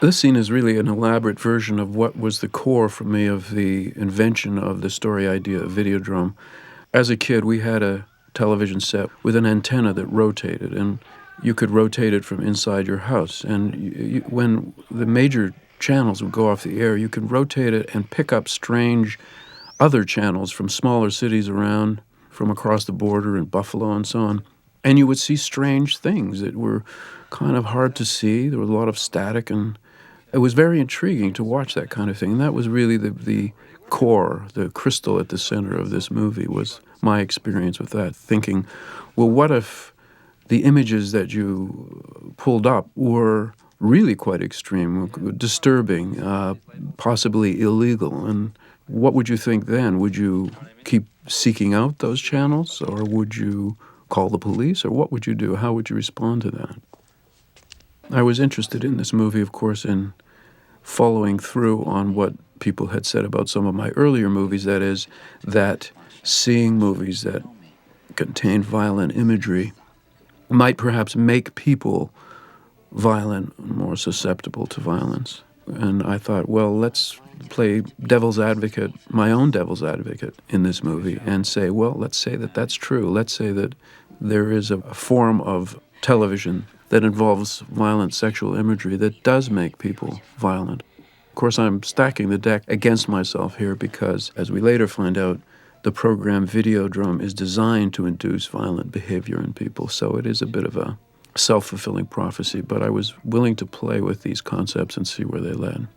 This scene is really an elaborate version of what was the core for me of the invention of the story idea of Videodrome. As a kid, we had a television set with an antenna that rotated, and you could rotate it from inside your house. And when the major channels would go off the air, you could rotate it and pick up strange other channels from smaller cities around, from across the border in Buffalo and so on. And you would see strange things that were kind of hard to see. There was a lot of static, and it was very intriguing to watch that kind of thing. And that was really the core, the crystal at the center of this movie, was my experience with that, thinking, well, what if the images that you pulled up were really quite extreme, disturbing, possibly illegal? And what would you think then? Would you keep seeking out those channels, or would you call the police, or what would you do? How would you respond to that? I was interested in this movie, of course, in following through on what people had said about some of my earlier movies, that is, that seeing movies that contain violent imagery might perhaps make people violent, more susceptible to violence. And I thought, well, let's play devil's advocate, my own devil's advocate in this movie, and say, well, let's say that that's true. Let's say that there is a form of television that involves violent sexual imagery that does make people violent. Of course, I'm stacking the deck against myself here because, as we later find out, the program Videodrome is designed to induce violent behavior in people, so it is a bit of a self-fulfilling prophecy, but I was willing to play with these concepts and see where they led.